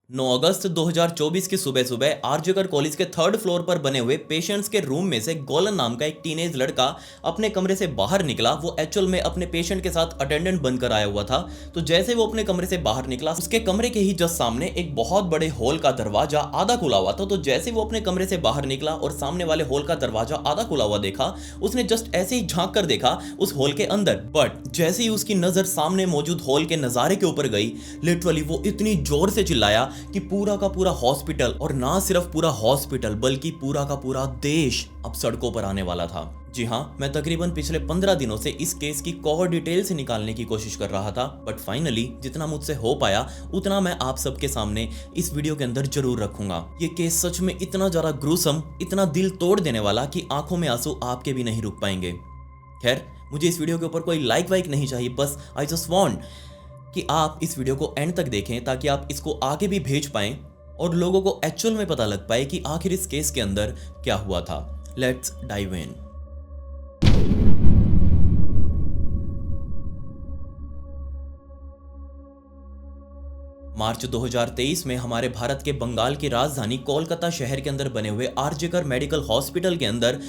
9 अगस्त 2024 की सुबह सुबह आरजीकर कॉलेज के थर्ड फ्लोर पर बने हुए पेशेंट्स के रूम में से गोलन नाम का एक टीनेज लड़का अपने कमरे से बाहर निकला। वो एक्चुअल में अपने पेशेंट के साथ अटेंडेंट बनकर आया हुआ था। तो जैसे वो अपने कमरे से बाहर निकला, उसके कमरे के ही जस्ट सामने एक बहुत बड़े हॉल का दरवाजा आधा खुला हुआ था। तो जैसे वो अपने कमरे से बाहर निकला और सामने वाले हॉल का दरवाजा आधा खुला हुआ देखा, उसने जस्ट ऐसे ही झांक कर देखा उस हॉल के अंदर। बट जैसे ही उसकी नजर सामने मौजूद हॉल के नजारे के ऊपर गई, लिटरली वो इतनी जोर से चिल्लाया कि पूरा का पूरा हॉस्पिटल, और ना सिर्फ पूरा हॉस्पिटल बल्कि पूरा का पूरा देश अब सड़कों पर आने वाला था। जी हाँ, मैं तकरीबन पिछले 15 दिनों से इस केस की कवर डिटेल से निकालने की कोशिश कर रहा था, बट फाइनली जितना मुझसे हो पाया उतना मैं आप सबके सामने इस वीडियो के अंदर जरूर रखूंगा। ये केस सच में इतना ज्यादा ग्रूसम, इतना दिल तोड़ देने वाला कि आंखों में आंसू आपके भी नहीं रुक पाएंगे। खैर, मुझे इस वीडियो के ऊपर कोई लाइक वाइक नहीं चाहिए, बस आई जस्ट वांट कि आप इस वीडियो को एंड तक देखें ताकि आप इसको आगे भी भेज पाएं और लोगों को एक्चुअल में पता लग पाए कि आखिर इस केस के अंदर क्या हुआ था। Let's dive in. मार्च 2023 में हमारे भारत के बंगाल की राजधानी कोलकाता शहर के अंदर बने हुए आरजीकर मेडिकल हॉस्पिटल के अंदर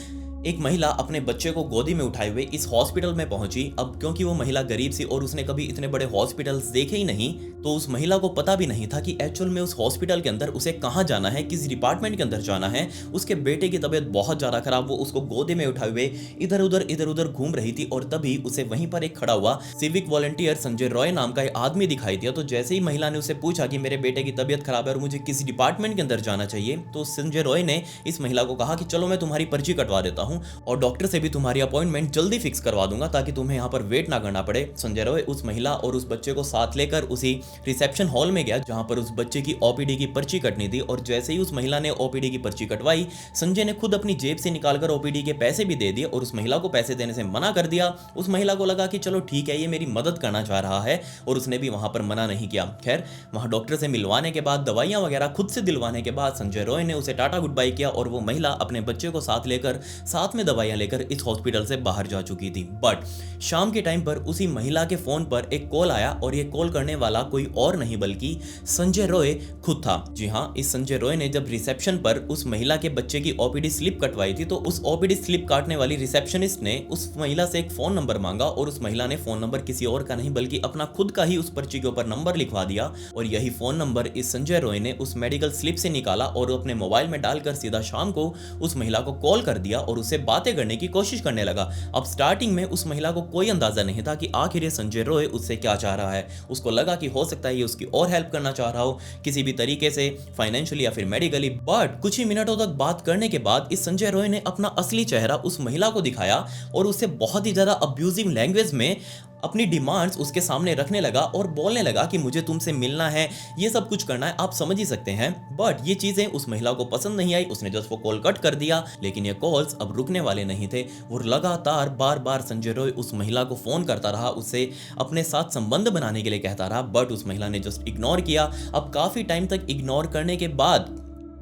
एक महिला अपने बच्चे को गोदी में उठाए हुए इस हॉस्पिटल में पहुंची। अब क्योंकि वो महिला गरीब सी और उसने कभी इतने बड़े हॉस्पिटल्स देखे ही नहीं, तो उस महिला को पता भी नहीं था कि एक्चुअल में उस हॉस्पिटल के अंदर उसे कहाँ जाना है, किस डिपार्टमेंट के अंदर जाना है। उसके बेटे की तबीयत बहुत ज़्यादा खराब, वो उसको गोदी में उठाए हुए इधर उधर घूम रही थी। और तभी उसे वहीं पर एक खड़ा हुआ सिविक वॉलंटियर संजय रॉय नाम का एक आदमी दिखाई दिया। तो जैसे ही महिला ने उसे पूछा कि मेरे बेटे की तबीयत खराब है और मुझे किस डिपार्टमेंट के अंदर जाना चाहिए, तो संजय रॉय ने इस महिला को कहा कि चलो मैं तुम्हारी पर्ची कटवा देता हूं और डॉक्टर से भी तुम्हारी अपॉइंटमेंट जल्दी फिक्स करवा दूंगा ताकि तुम्हें यहाँ पर वेट ना करना पड़े। संजय रॉय उस महिला और उस बच्चे को साथ लेकर उसी रिसेप्शन हॉल में गया जहां पर उस बच्चे की ओपीडी की पर्ची कटनी थी। और जैसे ही उस महिला ने ओपीडी की पर्ची कटवाई, संजय ने खुद अपनी जेब से निकालकर ओपीडी के पैसे भी दे दिए और उस महिला को पैसे देने से मना कर दिया। उस महिला को लगा कि चलो ठीक है, ये मेरी मदद करना चाह रहा है और उसने भी वहां पर मना नहीं किया। खैर, वहां डॉक्टर से मिलवाने के बाद, दवाइयां वगैरह खुद से दिलवाने के बाद संजय रॉय ने उसे टाटा गुड बाय किया और वो महिला अपने बच्चे को साथ लेकर, साथ में दवाइयां लेकर इस हॉस्पिटल से बाहर जा चुकी थी। बट शाम के टाइम पर उसी महिला के फोन पर एक कॉल आया और ये कॉल करने वाला कोई और नहीं बल्कि संजय रॉय खुद था। जी हाँ, इस संजय रॉय ने जब रिसेप्शन पर उस महिला के बच्चे की ओपीडी स्लिप कटवाई थी, तो उस ओपीडी स्लिप काटने वाली रिसेप्शनिस्ट ने उस महिला से एक फोन नंबर मांगा और उस महिला ने फोन नंबर किसी और का नहीं बल्कि अपना खुद का ही उस पर्ची के ऊपर नंबर लिखवा दिया। और यही फोन नंबर इस संजय रॉय ने उस मेडिकल स्लिप से निकाला और अपने मोबाइल में डालकर सीधा शाम को उस महिला को कॉल कर दिया और उससे बातें करने की कोशिश करने लगा। अब स्टार्टिंग में उस महिला को कोई अंदाजा नहीं था कि आखिर ये संजय रॉय उससे क्या चाह रहा है। उसको लगा कि हो सकता है ये उसकी और हेल्प करना चाह रहा हो किसी भी तरीके से, फाइनेंशियली या फिर मेडिकली। बट कुछ ही मिनटों तक बात करने के बाद इस संजय रॉय ने अपना असली चेहरा उस महिला को दिखाया और उससे बहुत ही ज्यादा अब्यूजिव लैंग्वेज में अपनी डिमांड्स उसके सामने रखने लगा और बोलने लगा कि मुझे तुमसे मिलना है, ये सब कुछ करना है, आप समझ ही सकते हैं। बट ये चीजें उस महिला को पसंद नहीं आई, उसने जस्ट वो कॉल कट कर दिया। लेकिन ये कॉल्स अब रुकने वाले नहीं थे। वो लगातार बार बार संजय रॉय उस महिला को फोन करता रहा, उससे अपने साथ संबंध बनाने के लिए कहता रहा, बट उस महिला ने जस्ट इग्नोर किया। अब काफी टाइम तक इग्नोर करने के बाद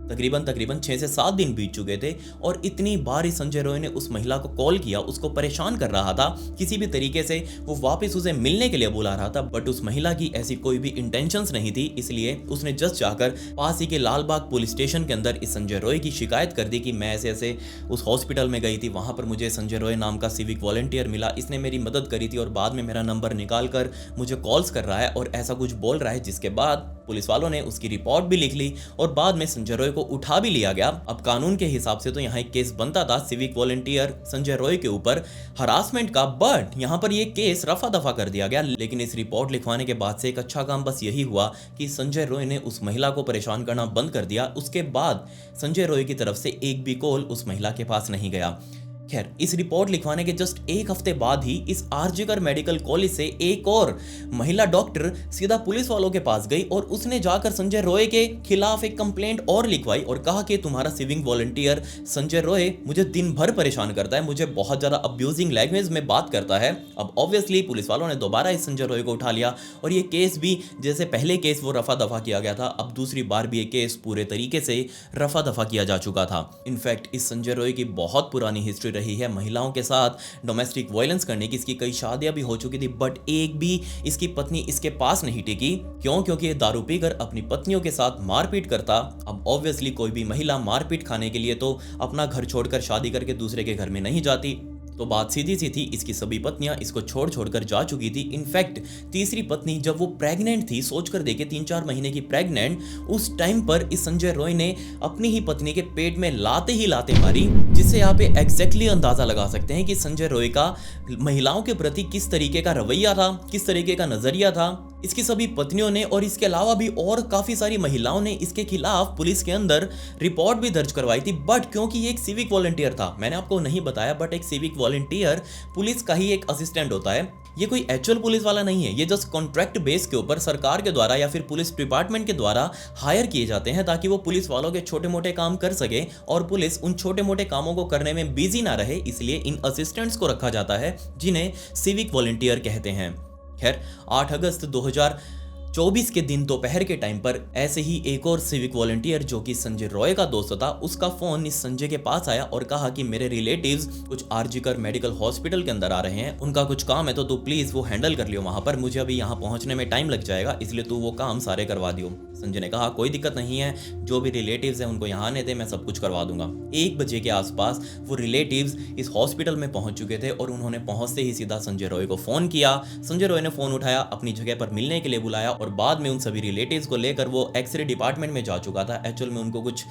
तकरीबन 6 से 7 दिन बीत चुके थे और इतनी बार ही संजय रॉय ने उस महिला को कॉल किया, उसको परेशान कर रहा था, किसी भी तरीके से वो वापस उसे मिलने के लिए बुला रहा था। बट उस महिला की ऐसी कोई भी इंटेंशंस नहीं थी, इसलिए उसने जस्ट जाकर पास ही के लालबाग पुलिस स्टेशन के अंदर इस संजय रॉय की शिकायत कर दी कि मैं ऐसे ऐसे उस हॉस्पिटल में गई थी, वहां पर मुझे संजय रॉय नाम का सिविक वॉलंटियर मिला, इसने मेरी मदद करी थी और बाद में मेरा नंबर निकाल कर मुझे कॉल्स कर रहा है और ऐसा कुछ बोल रहा है। जिसके बाद पुलिस वालों ने उसकी रिपोर्ट भी लिख ली और बाद में संजय रॉय को उठा भी लिया गया। अब कानून के हिसाब से तो यहाँ एक केस बनता था सिविक वॉलंटियर संजय रॉय के ऊपर हरासमेंट का, बट यहाँ पर ये केस रफा दफा कर दिया गया। लेकिन इस रिपोर्ट लिखवाने के बाद से एक अच्छा काम बस यही हुआ कि संजय रॉय ने उस महिला को परेशान करना बंद कर दिया। उसके बाद संजय रॉय की तरफ से एक भी कॉल उस महिला के पास नहीं गया। खैर, इस रिपोर्ट लिखवाने के जस्ट एक हफ्ते बाद ही इस आरजीकर मेडिकल कॉलेज से एक और महिला डॉक्टर सीधा पुलिस वालों के पास गई और उसने जाकर संजय रॉय के खिलाफ एक कंप्लेंट और लिखवाई और कहा कि तुम्हारा सिविक वॉलंटियर संजय रॉय मुझे दिन भर परेशान करता है, मुझे बहुत ज्यादा अब्यूजिंग लैंग्वेज में बात करता है। अब ऑब्वियसली पुलिस वालों ने दोबारा इस संजय रॉय को उठा लिया और ये केस भी जैसे पहले केस वो रफा दफा किया गया था, अब दूसरी बार भी ये केस पूरे तरीके से रफा दफा किया जा चुका था। इनफैक्ट इस संजय रॉय की बहुत पुरानी हिस्ट्री रही है, महिलाओं के साथ डोमेस्टिक वायलेंस करने की इसकी कई शादियां भी हो चुकी थी, बट एक भी इसकी पत्नी इसके पास नहीं टिकी। क्यों? क्योंकि ये दारू पीकर अपनी पत्नियों के साथ मारपीट करता। अब ऑब्वियसली कोई भी महिला मारपीट खाने के लिए तो अपना घर छोड़कर शादी करके दूसरे के घर में नहीं जाती। तो बात सीधी सी थी, इसकी सभी पत्नियां इसको छोड़ कर जा चुकी थी। इनफैक्ट तीसरी पत्नी जब वो प्रेग्नेंट थी, सोचकर देखे 3-4 महीने की प्रेग्नेंट, उस टाइम पर इस संजय रॉय ने अपनी ही पत्नी के पेट में लाते ही लाते मारी, जिससे यहाँ पे एग्जैक्टली अंदाजा लगा सकते हैं कि संजय रॉय का महिलाओं के प्रति किस तरीके का रवैया था, किस तरीके का नजरिया था। इसकी सभी पत्नियों ने और इसके अलावा भी और काफी सारी महिलाओं ने इसके खिलाफ पुलिस के अंदर रिपोर्ट भी दर्ज करवाई थी, बट क्योंकि ये एक सिविक वॉलंटियर था, मैंने आपको नहीं बताया, बट एक सिविक वॉलंटियर पुलिस का ही एक असिस्टेंट होता है। ये कोई एक्चुअल पुलिस वाला नहीं है, ये जस्ट कॉन्ट्रैक्ट बेस के ऊपर सरकार के द्वारा या फिर पुलिस डिपार्टमेंट के द्वारा हायर किए जाते हैं ताकि वो पुलिस वालों के छोटे मोटे काम कर सके और पुलिस उन छोटे मोटे कामों को करने में बिजी ना रहे, इसलिए इन असिस्टेंट्स को रखा जाता है जिन्हें सिविक वॉलंटियर कहते हैं। खैर 8 अगस्त 2024 के दिन दोपहर के टाइम पर ऐसे ही एक और सिविक वॉलंटियर जो कि संजय रॉय का दोस्त था, उसका फोन इस संजय के पास आया और कहा कि मेरे रिलेटिव्स कुछ आरजीकर मेडिकल हॉस्पिटल के अंदर आ रहे हैं, उनका कुछ काम है तो तू प्लीज वो हैंडल कर लियो वहां पर, मुझे अभी यहाँ पहुंचने में टाइम लग जाएगा, इसलिए तू वो काम सारे करवा दियो। संजय ने कहा कोई दिक्कत नहीं है, जो भी रिलेटिव्स हैं उनको यहाँ आने दे, मैं सब कुछ करवा दूंगा। 1 बजे के आसपास वो रिलेटिव्स इस हॉस्पिटल में पहुंच चुके थे और उन्होंने पहुंचते ही सीधा संजय रॉय को फोन किया। संजय रॉय ने फोन उठाया, अपनी जगह पर मिलने के लिए बुलाया और बाद में उन सभी रिलेटिव्स को लेकर वो एक्सरे डिपार्टमेंट में जा चुका था। एक्चुअल में उनको कुछ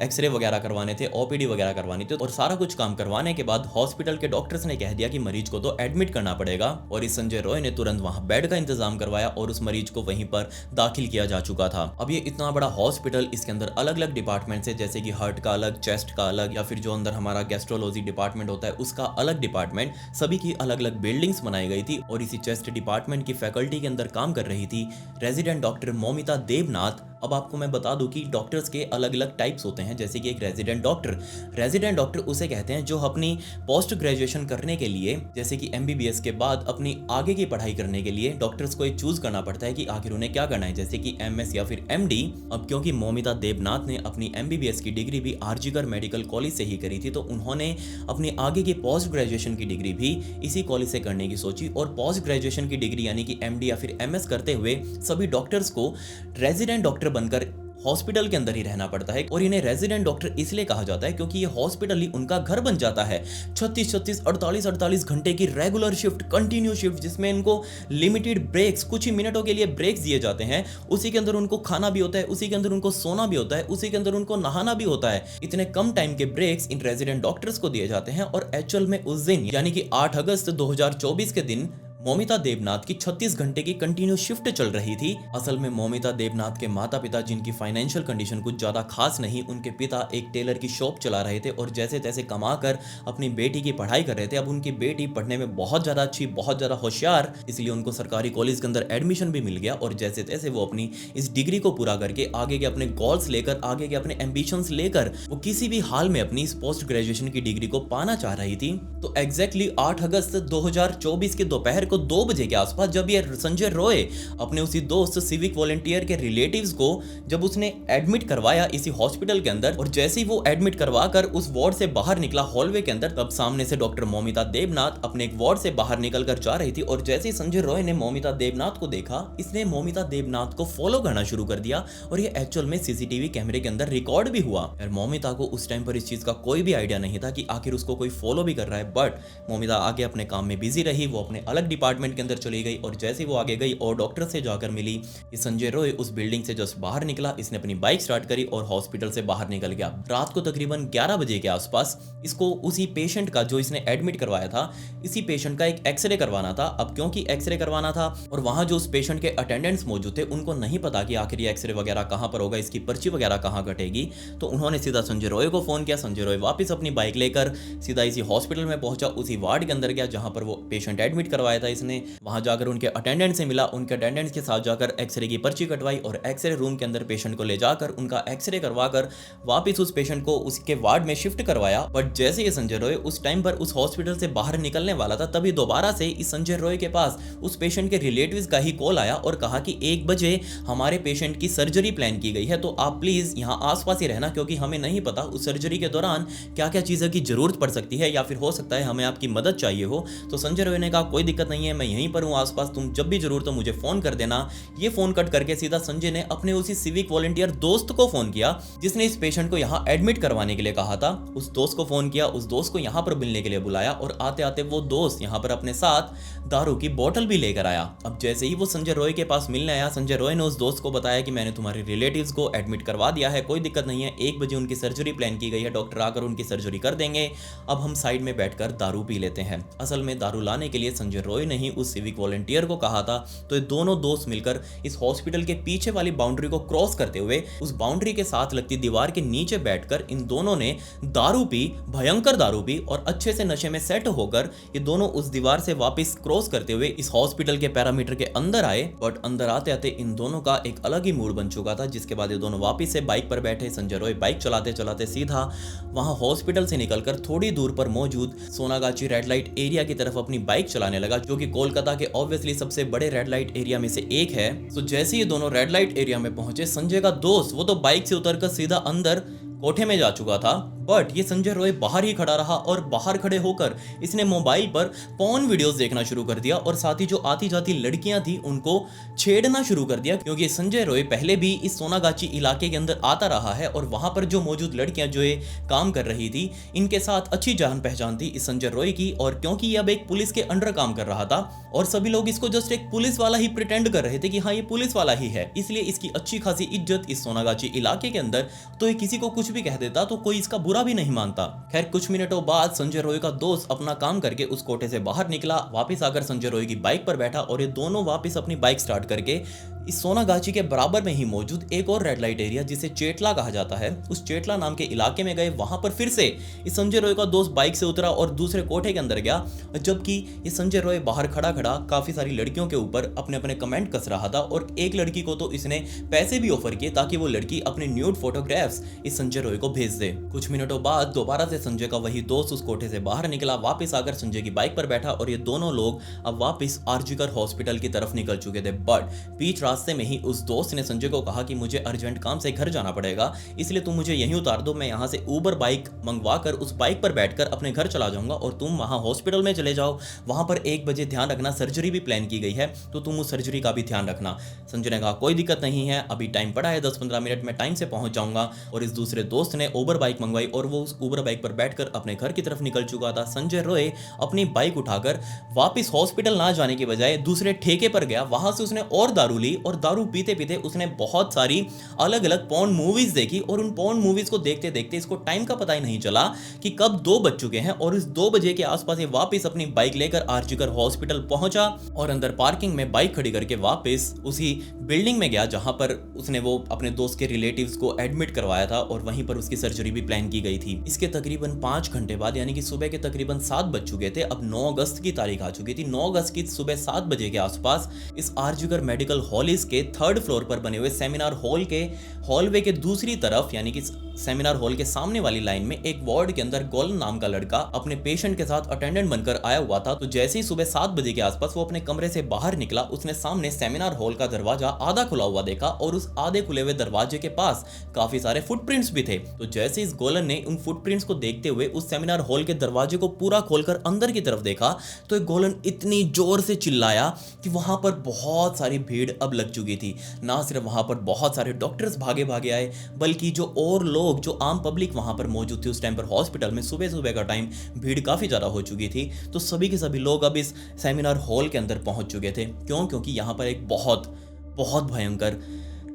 एक्सरे वगैरह करवाने थे, ओपीडी वगैरह करवानी थी और सारा कुछ काम करवाने के बाद हॉस्पिटल के डॉक्टर्स ने कह दिया कि मरीज को तो एडमिट करना पड़ेगा और इस संजय रॉय ने तुरंत वहां बेड का इंतजाम करवाया और उस मरीज को वहीं पर दाखिल किया जा चुका था। अब ये इतना बड़ा हॉस्पिटल, इसके अंदर अलग अलग डिपार्टमेंट्स है, जैसे कि हार्ट का अलग, चेस्ट का अलग, या फिर जो अंदर हमारा गैस्ट्रोलॉजी डिपार्टमेंट होता है उसका अलग डिपार्टमेंट, सभी की अलग अलग बिल्डिंग्स बनाई गई थी और इसी चेस्ट डिपार्टमेंट की फैकल्टी के अंदर काम कर रही थी रेजिडेंट डॉक्टर मौमिता देवनाथ। अब आपको मैं बता दूं कि डॉक्टर्स के अलग अलग टाइप्स होते हैं, जैसे कि एक रेजिडेंट डॉक्टर उसे कहते हैं जो अपनी पोस्ट ग्रेजुएशन करने के लिए, जैसे कि एमबीबीएस के बाद अपनी आगे की पढ़ाई करने के लिए डॉक्टर्स को एक चूज करना पड़ता है कि आखिर उन्हें क्या करना है, जैसे कि एमएस या फिर एमडी। अब क्योंकि मौमिता देवनाथ ने अपनी एमबीबीएस की डिग्री भी आरजीकर मेडिकल कॉलेज से ही करी थी, तो उन्होंने अपनी आगे की पोस्ट ग्रेजुएशन की डिग्री भी इसी कॉलेज से करने की सोची और पोस्ट ग्रेजुएशन की डिग्री यानी कि एमडी या फिर एमएस करते हुए सभी डॉक्टर्स को रेजिडेंट डॉक्टर बनकर हॉस्पिटल के अंदर ही रहना पड़ता है और इन्हें रेजिडेंट डॉक्टर इसलिए कहा जाता है क्योंकि ये हॉस्पिटल ही उनका घर बन जाता है। 36 48 घंटे की रेगुलर शिफ्ट, कंटिन्यू शिफ्ट, जिसमें इनको लिमिटेड ब्रेक्स, कुछ ही मिनटों के लिए ब्रेक्स दिए जाते हैं, उसी के अंदर उनको खाना भी होता है, उसी के अंदर उनको सोना भी होता है, उसी के अंदर उनको नहाना भी होता है। इतने कम टाइम के ब्रेक्स इन रेजिडेंट डॉक्टर्स को दिए जाते हैं और एक्चुअल में उस दिन यानी कि 8 अगस्त 2024 के दिन मौमिता देवनाथ की 36 घंटे की कंटिन्यू शिफ्ट चल रही थी। असल में मौमिता देवनाथ के माता पिता, जिनकी फाइनेंशियल कंडीशन कुछ ज्यादा खास नहीं, उनके पिता एक टेलर की शॉप चला रहे थे और जैसे तैसे कमाकर अपनी बेटी की पढ़ाई कर रहे थे। अब उनकी बेटी पढ़ने में बहुत ज्यादा अच्छी, बहुत ज्यादा होशियार, इसलिए उनको सरकारी कॉलेज के अंदर एडमिशन भी मिल गया और जैसे तैसे वो अपनी इस डिग्री को पूरा करके आगे के अपने गोल्स लेकर, आगे के अपने एम्बिशंस लेकर वो किसी भी हाल में अपनी इस पोस्ट ग्रेजुएशन की डिग्री को पाना चाह रही थी। तो एग्जैक्टली 8 अगस्त 2024 के दोपहर को 2 बजे के आसपास जब ये संजय रॉय अपने उसी दोस्त सिविक वॉलंटियर के रिलेटिव्स को जब उसने एडमिट करवाया इसी हॉस्पिटल के अंदर, और जैसे ही वो एडमिट करवाकर उस वार्ड से बाहर निकला हॉलवे के अंदर, तब सामने से डॉक्टर मौमिता देवनाथ अपने एक वार्ड से बाहर निकलकर जा रही थी और जैसे ही संजय रॉय ने मौमिता देवनाथ को देखा, इसने मौमिता देवनाथ को फॉलो करना शुरू कर दिया और ये एक्चुअल में सीसीटीवी कैमरे के अंदर रिकॉर्ड भी हुआ। और मौमिता को उस टाइम पर इस चीज का कोई भी आइडिया नहीं था कि आखिर उसको कोई फॉलो भी कर रहा है, बट मौमिता आगे अपने काम में बिजी रही। वो अपने अलग डिपार्टमेंट के अंदर चली गई और जैसे ही वो आगे गई और डॉक्टर से जाकर मिली, ये संजय रॉय उस बिल्डिंग से जस्ट बाहर निकला, इसने अपनी बाइक स्टार्ट करी और हॉस्पिटल से बाहर निकल गया। रात को तकरीबन 11 बजे के आसपास इसको उसी पेशेंट का, जो इसने एडमिट करवाया था, इसी पेशेंट का एक एक्सरे करवाना था। अब क्योंकि एक्सरे करवाना था और वहां जो उस पेशेंट के अटेंडेंट्स मौजूद थे उनको नहीं पता कि आखिर ये एक्सरे वगैरह कहां पर होगा, इसकी पर्ची वगैरह कहां कटेगी, तो उन्होंने सीधा संजय रॉय को फोन किया। संजय रॉय वापस अपनी बाइक लेकर सीधा इसी हॉस्पिटल में पहुंचा, उसी वार्ड के अंदर गया जहां पर वो पेशेंट एडमिट करवाया था। इसने। वहां जाकर उनके अटेंडेंट से मिला, उनके अटेंडेंट के साथ जाकर एक्सरे की पर्ची कटवाई और एक्सरे रूम के अंदर पेशेंट को ले जाकर उनका एक्सरे करवाकर वापस उस पेशेंट को उसके वार्ड में शिफ्ट करवाया। बट जैसे ये संजय रॉय उस टाइम पर उस हॉस्पिटल से बाहर निकलने वाला था, तभी दोबारा से इस संजय रॉय के पास उस पेशेंट के रिलेटिव्स का ही कॉल आया और कहा कि 1 बजे हमारे पेशेंट की सर्जरी प्लान की गई है, तो आप प्लीज यहाँ आसपास ही रहना, क्योंकि हमें नहीं पता उस सर्जरी के दौरान क्या क्या चीज़ों की जरूरत पड़ सकती है या फिर हो सकता है हमें आपकी मदद चाहिए हो। तो संजय रॉय ने कहा कोई दिक्कत नहीं है, मैं यहीं पर हूँ आसपास, तुम जब भी जरूरत हो मुझे फोन कर देना। ये फोन कट करके सीधा संजय ने अपने उसी सिविक वॉलंटियर दोस्त को फोन किया जिसने इस पेशेंट को यहाँ एडमिट करवाने के लिए कहा था। उस दोस्त को फोन किया, उस दोस्त को यहाँ पर मिलने के लिए बुलाया और आते आते वो दोस्त यहाँ पर अपने साथ दारू की बोतल भी लेकर आया। अब जैसे ही वो संजय रॉय के पास मिलने आया, संजय रॉय ने उस दोस्त को बताया कि मैंने तुम्हारे रिलेटिव्स को एडमिट करवा दिया है, कोई दिक्कत नहीं है, 1 बजे उनकी सर्जरी प्लान की गई है, डॉक्टर आकर उनकी सर्जरी कर देंगे, अब हम साइड में बैठकर दारू पी लेते हैं। असल में दारू लाने के लिए संजय रॉय ने ही उस सिविक वॉलंटियर को कहा था। तो ये दोनों दोस्त मिलकर इस हॉस्पिटल के पीछे वाली बाउंड्री को क्रॉस करते हुए उस बाउंड्री के साथ लगती दीवार के नीचे बैठकर इन दोनों ने दारू पी, भयंकर दारू पी और अच्छे से नशे में सेट होकर ये दोनों उस दीवार से वापस क्रॉस करते हुए इस हॉस्पिटल के पैरामीटर के अंदर आए। बट अंदर आते आते इन दोनों का एक अलग ही मूड बन चुका था, जिसके बाद ये दोनों वापस से बाइक पर बैठे। संजय रॉय बाइक चलाते चलाते सीधा वहां हॉस्पिटल से निकलकर थोड़ी दूर पर मौजूद सोनागाची रेड लाइट एरिया की तरफ अपनी बाइक चलाने लगा, जो कि कोलकाता के ऑब्वियसली सबसे बड़े रेड लाइट एरिया में से एक है। तो जैसे ये दोनों रेड लाइट एरिया में पहुंचे, संजय का दोस्त वो तो बाइक से उतरकर सीधा अंदर कोठे में जा चुका था, बट ये संजय रॉय बाहर ही खड़ा रहा और बाहर खड़े होकर इसने मोबाइल पर पॉर्न वीडियोस देखना शुरू कर दिया और साथ ही जो आती जाती लड़कियां थी उनको छेड़ना शुरू कर दिया, क्योंकि संजय रॉय पहले भी इस सोनागाची इलाके के अंदर आता रहा है और वहां पर जो मौजूद लड़कियां जो ये काम कर रही थी इनके साथ अच्छी जान पहचान थी इस संजय रॉय की। और क्योंकि ये अब एक पुलिस के अंडर काम कर रहा था और सभी लोग इसको जस्ट एक पुलिस वाला ही प्रिटेंड कर रहे थे कि हाँ ये पुलिस वाला ही है, इसलिए इसकी अच्छी खासी इज्जत इस सोनागाची इलाके के अंदर, तो ये किसी को कुछ भी कह देता तो कोई इसका बुरा भी नहीं मानता। खैर कुछ मिनटों बाद संजय रॉय का दोस्त अपना काम करके उस कोठे से बाहर निकला, वापस आकर संजय रॉय की बाइक पर बैठा और ये दोनों वापस अपनी बाइक स्टार्ट करके इस सोनागाची के बराबर में ही मौजूद एक और रेड लाइट एरिया जिसे चेटला कहा जाता है, उस चेटला नाम के इलाके में गए। वहां पर फिर से इस संजय रॉय का दोस्त बाइक से उतरा और दूसरे कोठे के अंदर गया, जबकि ये संजय रॉय बाहर खड़ा खड़ा काफी सारी लड़कियों के ऊपर अपने अपने कमेंट कस रहा था और एक लड़की को तो इसने पैसे भी ऑफर किए ताकि वो लड़की अपने न्यूड फोटोग्राफ्स इस संजय रॉय को भेज दे। कुछ मिनटों बाद दोबारा से संजय का वही दोस्त उस कोठे से बाहर निकला, वापस आकर संजय की बाइक पर बैठा और ये दोनों लोग अब वापस आरजीकर हॉस्पिटल की तरफ निकल चुके थे। बट बीच रास्ते में ही उस दोस्त ने संजय को कहा कि मुझे अर्जेंट काम से घर जाना पड़ेगा, इसलिए तुम मुझे यहीं उतार दो, मैं यहाँ से ऊबर बाइक मंगवा कर उस बाइक पर बैठकर अपने घर चला जाऊंगा और तुम वहाँ हॉस्पिटल में चले जाओ, वहाँ पर 1 बजे ध्यान रखना, सर्जरी भी प्लान की गई है तो तुम उस सर्जरी का भी ध्यान रखना। संजय ने कहा कोई दिक्कत नहीं है, अभी टाइम पड़ा है, 10-15 मिनट में टाइम से पहुंच जाऊंगा। और इस दूसरे दोस्त ने ऊबर बाइक मंगवाई और वो उस ऊबर बाइक पर बैठकर अपने घर की तरफ निकल चुका था। संजय रॉय अपनी बाइक उठाकर वापस हॉस्पिटल ना जाने के बजाय दूसरे ठेके पर गया, वहां से उसने और दारू ली और दारू पीते पीते उसने बहुत सारी अलग अलग पॉर्न मूवीज देखी और उन पॉर्न मूवीज को देखते देखते इसको टाइम का पता ही नहीं चला कि कब 2 बज चुके हैं और इस 2 बजे के आसपास ये वापस अपनी बाइक लेकर आरजीकर हॉस्पिटल पहुंचा और अंदर पार्किंग में बाइक खड़ी करके वापस उसी बिल्डिंग में गया जहां पर उसने वो अपने दोस्त के रिलेटिव्स को एडमिट करवाया था और वहीं पर उसकी सर्जरी भी प्लान की गई थी। इसके तकरीबन 5 घंटे बाद यानी कि सुबह के तकरीबन 7 बज चुके थे। अब 9 अगस्त की तारीख आ चुकी थी। 9 अगस्त की सुबह 7 बजे के आसपास इस आरजीकर मेडिकल हॉलिस के 3rd फ्लोर पर बने हुए सेमिनार हॉल के हॉलवे के दूसरी तरफ यानी कि सेमिनार हॉल के सामने वाली लाइन में एक वार्ड के अंदर गोलन नाम का लड़का अपने पेशेंट के साथ अटेंडेंट बनकर आया हुआ था। तो जैसे ही सुबह 7 बजे के आसपास वो अपने कमरे से बाहर निकला, उसने सामने सेमिनार हॉल का दरवाजा आधा खुला हुआ देखा और उस आधे खुले हुए दरवाजे के पास काफी सारे फुटप्रिंट्स भी थे। तो जैसे इस गोलन ने उन फुटप्रिंट्स को देखते हुए उस सेमिनार हॉल के दरवाजे को पूरा खोलकर अंदर की तरफ देखा तो एक गोलन इतनी जोर से चिल्लाया कि वहां पर बहुत सारी भीड़ अब लग चुकी थी। ना सिर्फ वहां पर बहुत सारे डॉक्टर्स भागे भागे आए, बल्कि जो और लोग जो आम पब्लिक वहां पर मौजूद थी उस टाइम पर हॉस्पिटल में सुबह सुबह का टाइम भीड़ काफी ज्यादा हो चुकी थी। तो सभी के सभी लोग अब इस सेमिनार हॉल के अंदर पहुंच चुके थे। क्यों? क्योंकि यहां पर एक बहुत बहुत भयंकर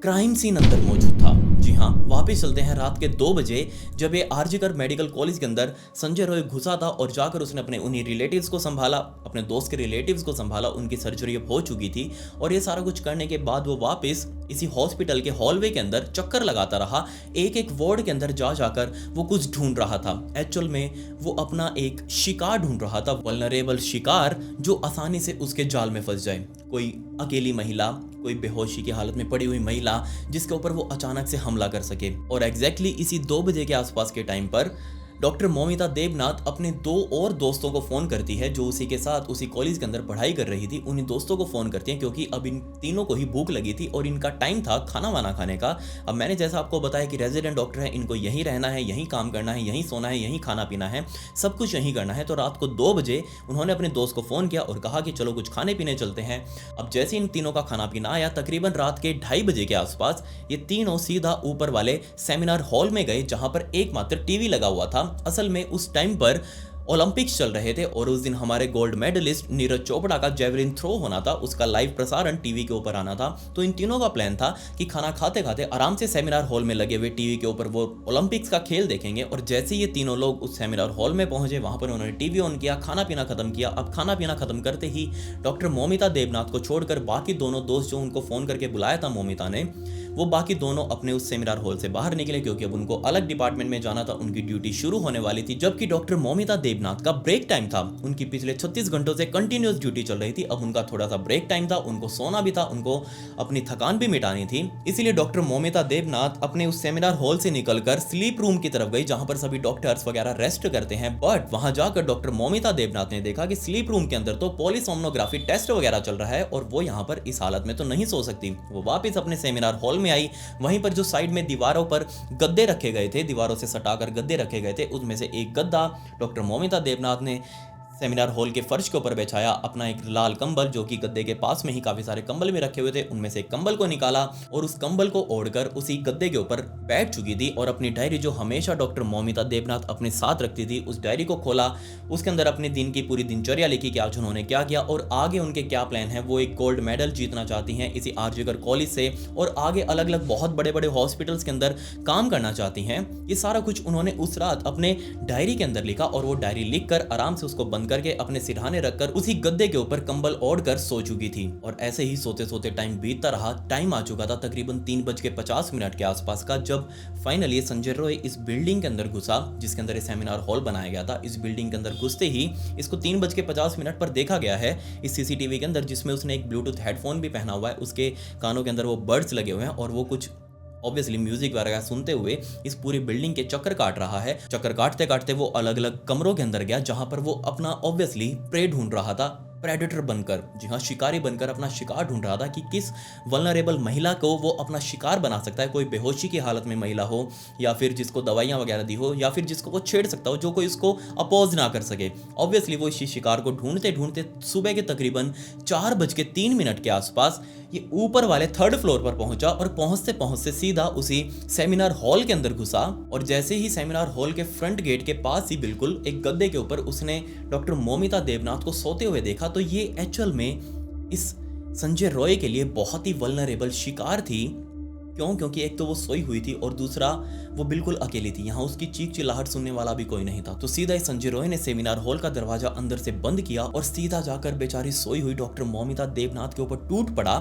क्राइम सीन अंदर मौजूद था। जी हाँ, वापस चलते हैं रात के 2 बजे जब ये आरजीकर मेडिकल कॉलेज के अंदर संजय रॉय घुसा था और जाकर उसने अपने उन्हीं रिलेटिव्स को संभाला, अपने दोस्त के रिलेटिव्स को संभाला। उनकी सर्जरी अब हो चुकी थी और ये सारा कुछ करने के बाद वो वापस इसी हॉस्पिटल के हॉलवे के अंदर चक्कर लगाता रहा, एक एक वार्ड के अंदर जा जाकर वो कुछ ढूंढ रहा था। एक्चुअल में वो अपना एक शिकार ढूंढ रहा था, वल्नरेबल शिकार जो आसानी से उसके जाल में फंस जाए। कोई अकेली महिला, कोई बेहोशी की हालत में पड़ी हुई महिला जिसके ऊपर वो अचानक से हमला कर सके। और एग्जैक्टली इसी 2 बजे के आसपास के टाइम पर डॉक्टर मौमिता देवनाथ अपने 2 और दोस्तों को फ़ोन करती है जो उसी के साथ उसी कॉलेज के अंदर पढ़ाई कर रही थी। उन्हीं दोस्तों को फ़ोन करती हैं क्योंकि अब इन तीनों को ही भूख लगी थी और इनका टाइम था खाना वाना खाने का। अब मैंने जैसा आपको बताया कि रेजिडेंट डॉक्टर है, इनको यहीं रहना है, यहीं काम करना है, यहीं सोना है, यहीं खाना पीना है, सब कुछ यहीं करना है। तो रात को 2 बजे उन्होंने अपने दोस्त को फ़ोन किया और कहा कि चलो कुछ खाने पीने चलते हैं। अब जैसे इन तीनों का खाना पीना आया, तकरीबन रात के 2:30 बजे के आसपास ये तीनों सीधा ऊपर वाले सेमिनार हॉल में गए जहां पर एकमात्र टीवी लगा हुआ था। असल में उस टाइम पर ओलंपिक्स चल रहे थे और उस दिन हमारे गोल्ड मेडलिस्ट नीरज चोपड़ा का जेवलिन थ्रो होना था, उसका लाइव प्रसारण टीवी के ऊपर आना था। तो इन तीनों का प्लान था कि खाना खाते खाते आराम से सेमिनार हॉल में लगे हुए टीवी के ऊपर वो ओलंपिक्स का खेल देखेंगे। और जैसे ये तीनों लोग उस सेमिनार हॉल में पहुंचे, वहां पर उन्होंने टीवी ऑन किया, खाना पीना खत्म किया। अब खाना पीना खत्म करते ही डॉक्टर मौमिता देवनाथ को छोड़कर बाकी दोनों दोस्त जो उनको फोन करके बुलाया था मौमिता ने, वो बाकी दोनों अपने उस सेमिनार हॉल से बाहर निकले क्योंकि अब उनको अलग डिपार्टमेंट में जाना था, उनकी ड्यूटी शुरू होने वाली थी। जबकि डॉक्टर मौमिता देवनाथ का ब्रेक टाइम था, उनकी पिछले 36 घंटों से कंटिन्यूअस ड्यूटी चल रही थी। अब उनका थोड़ा सा ब्रेक टाइम था, उनको सोना भी था, उनको अपनी थकान भी मिटानी थी। इसीलिए डॉक्टर मौमिता देवनाथ अपने उस सेमिनार हॉल से निकलकर स्लीप रूम की तरफ गई जहां पर सभी डॉक्टर्स वगैरह रेस्ट करते हैं। बट वहां जाकर डॉक्टर मौमिता देवनाथ ने देखा कि स्लीप रूम के अंदर तो पॉलीसोमनोग्राफी टेस्ट वगैरह चल रहा है और वो यहाँ पर इस हालत में तो नहीं सो सकती। वो वापस अपने सेमिनार हॉल में आई। वहीं पर जो साइड में दीवारों पर गद्दे रखे गए थे, दीवारों से सटाकर गद्दे रखे गए थे, उसमें से एक गद्दा डॉक्टर मौमिता देवनाथ ने सेमिनार हॉल के फर्श के ऊपर बिछाया। अपना एक लाल कंबल जो कि गद्दे के पास में ही काफी सारे कंबल भी रखे हुए थे, उनमें से एक कंबल को निकाला और उस कंबल को ओढ़कर उसी गद्दे के ऊपर बैठ चुकी थी। और अपनी डायरी जो हमेशा डॉक्टर मौमिता देवनाथ अपने साथ रखती थी, उस डायरी को खोला। उसके अंदर अपने दिन की पूरी दिनचर्या लिखी कि आज उन्होंने क्या किया और आगे उनके क्या प्लान है। वो एक गोल्ड मेडल जीतना चाहती हैं इसी आरजीकर कॉलेज से और आगे अलग अलग बहुत बड़े बड़े हॉस्पिटल्स के अंदर काम करना चाहती हैं। ये सारा कुछ उन्होंने उस रात अपने डायरी के अंदर लिखा और वो डायरी लिखकर आराम से उसको बंद करके अपने सिरहाने रखकर उसी गद्दे के ऊपर कंबल ओढ़कर सो चुकी थी। और ऐसे ही सोते सोते टाइम बीतता रहा। टाइम आ चुका था तकरीबन 3:50 के आसपास का, जब फाइनली संजय रॉय इस बिल्डिंग के अंदर घुसा जिसके अंदर ये सेमिनार हॉल बनाया गया था। इस बिल्डिंग के अंदर घुसते ही इसको 3:50 पर देखा गया है इस सीसीटीवी के अंदर, जिसमें उसने एक ब्लूटूथ हेडफोन भी पहना हुआ है। उसके कानों के अंदर वो बर्ड्स लगे हुए हैं और वो कुछ ऑब्वियसली म्यूजिक वगैरह सुनते हुए इस पूरी बिल्डिंग के चक्कर काट रहा है। चक्कर काटते काटते वो अलग अलग कमरों के अंदर गया जहां पर वो अपना ऑब्वियसली प्रे ढूंढ रहा था, प्रेडेटर बनकर, जी हाँ शिकारी बनकर अपना शिकार ढूंढ रहा था कि किस वल्नरेबल महिला को वो अपना शिकार बना सकता है। कोई बेहोशी की हालत में महिला हो या फिर जिसको दवाइयाँ वगैरह दी हो या फिर जिसको वो छेड़ सकता हो, जो कोई उसको अपोज ना कर सके। ऑब्वियसली वो इस शिकार को ढूंढते ढूंढते सुबह के तकरीबन 4:03 के आसपास ये ऊपर वाले 3rd फ्लोर पर पहुंचा और पहुंचते पहुंचते सीधा उसी सेमिनार हॉल के अंदर घुसा। और जैसे ही सेमिनार हॉल के फ्रंट गेट के पास ही बिल्कुल एक गद्दे के ऊपर उसने डॉक्टर मौमिता देवनाथ को सोते हुए देखा, तो ये एक्चुअल में इस संजय रॉय के लिए बहुत ही वल्नरेबल शिकार थी। क्यों? क्योंकि एक तो वो सोई हुई थी और दूसरा वो बिल्कुल अकेली थी। यहाँ उसकी चीख चिल्लाहट सुनने वाला भी कोई नहीं था। तो सीधा ही संजय रॉय ने सेमिनार हॉल का दरवाजा अंदर से बंद किया और सीधा जाकर बेचारी सोई हुई डॉक्टर मौमिता देवनाथ के ऊपर टूट पड़ा।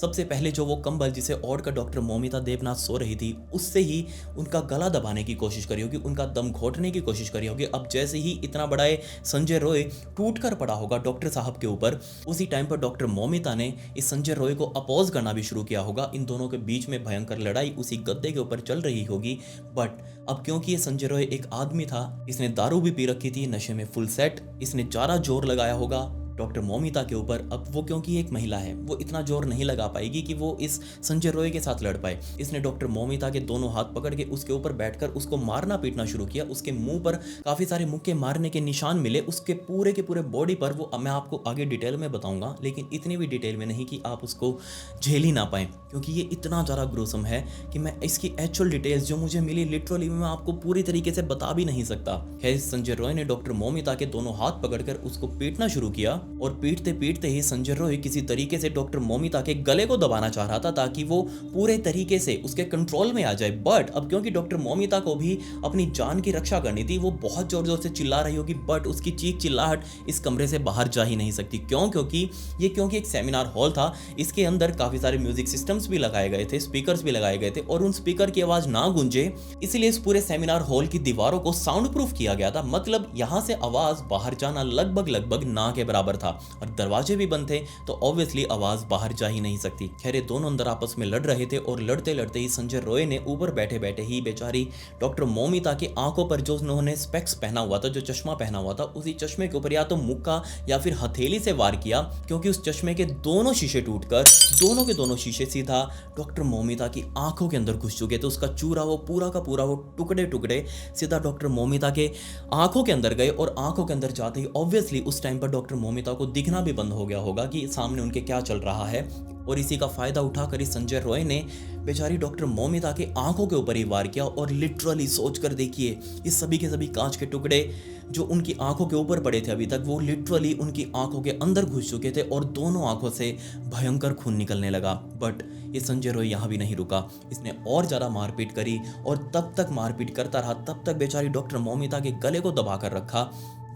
सबसे पहले जो वो कंबल जिसे ओढ़कर डॉक्टर मौमिता देवनाथ सो रही थी, उससे ही उनका गला दबाने की कोशिश करी होगी, उनका दम घोटने की कोशिश करी होगी। अब जैसे ही इतना बड़ा संजय रॉय टूट कर पड़ा होगा डॉक्टर साहब के ऊपर, उसी टाइम पर डॉक्टर मौमिता ने इस संजय रॉय को अपोज करना भी शुरू किया होगा। इन दोनों के बीच में भयंकर लड़ाई उसी गद्दे के ऊपर चल रही होगी। बट अब क्योंकि ये संजय रॉय एक आदमी था, इसने दारू भी पी रखी थी, नशे में फुल सेट, इसने ज्यादा जोर लगाया होगा डॉक्टर मौमिता के ऊपर। अब वो क्योंकि एक महिला है, वो इतना जोर नहीं लगा पाएगी कि वो इस संजय रॉय के साथ लड़ पाए। इसने डॉक्टर मौमिता के दोनों हाथ पकड़ के उसके ऊपर बैठकर उसको मारना पीटना शुरू किया। उसके मुंह पर काफी सारे मुक्के मारने के निशान मिले, उसके पूरे के पूरे बॉडी पर। वो मैं आपको आगे डिटेल में बताऊंगा, लेकिन इतनी भी डिटेल में नहीं कि आप उसको झेल ही ना पाए, क्योंकि ये इतना ज़्यादा ग्रोसम है कि मैं इसकी एक्चुअल डिटेल्स जो मुझे मिली लिटरली मैं आपको पूरी तरीके से बता भी नहीं सकता। है संजय रॉय ने डॉक्टर मौमिता के दोनों हाथ पकड़कर उसको पीटना शुरू किया और पीटते पीटते ही संजय रॉय किसी तरीके से डॉक्टर मोमिता के गले को दबाना चाह रहा था ताकि वो पूरे तरीके से उसके कंट्रोल में आ जाए। बट अब क्योंकि डॉक्टर मोमिता को भी अपनी जान की रक्षा करनी थी, वो बहुत जोर जोर से चिल्ला रही होगी, बट उसकी चीख चिल्लाहट इस कमरे से बाहर जा ही नहीं सकती। क्योंकि एक सेमिनार हॉल था, इसके अंदर काफी सारे म्यूजिक सिस्टम्स भी लगाए गए थे, स्पीकर्स भी लगाए गए थे, और उन स्पीकर की आवाज ना गूंजे इसलिए इस पूरे सेमिनार हॉल की दीवारों को साउंड प्रूफ किया गया था। मतलब यहां से आवाज बाहर जाना लगभग ना के बराबर था, और दरवाजे भी बंद थे तो ऑब्वियसली आवाज बाहर जा ही नहीं सकती। खैर, दोनों अंदर आपस में लड़ रहे थे, और लड़ते लड़ते ही संजय रॉय ने ऊपर बैठे बैठे ही बेचारी डॉक्टर मोमिता की आंखों पर जो उन्होंने स्पेक्स पहना हुआ था, जो चश्मा पहना हुआ था, उसी चश्मे के ऊपर या तो मुक्का या फिर हथेली से वार किया, क्योंकि उस चश्मे के दोनों शीशे टूटकर दोनों के दोनों शीशे सीधा डॉक्टर मोमिता की आंखों के अंदर घुस चुके थे। उसका चूरा वो पूरा का पूरा वो टुकड़े टुकड़े सीधा डॉक्टर मोमिता के आंखों के अंदर गए, और आंखों के अंदर जाते ही ऑब्वियसली उस टाइम पर डॉक्टर मोमिता को दिखना भी बंद हो गया होगा कि सामने उनके क्या चल रहा है। और इसी का फायदा उठाकर इस संजय रॉय ने बेचारी डॉक्टर मोमिता के आंखों के ऊपर ही वार किया। और लिटरली सोच कर देखिए, ये सभी के सभी कांच के टुकड़े जो उनकी आंखों के ऊपर पड़े थे अभी तक, वो लिटरली उनकी आंखों के अंदर घुस चुके थे, और दोनों आंखों से भयंकर खून निकलने लगा। बट ये संजय रॉय यहाँ भी नहीं रुका, इसने और ज़्यादा मारपीट करी, और तब तक मारपीट करता रहा, तब तक बेचारी डॉक्टर मोमिता के गले को दबा कर रखा,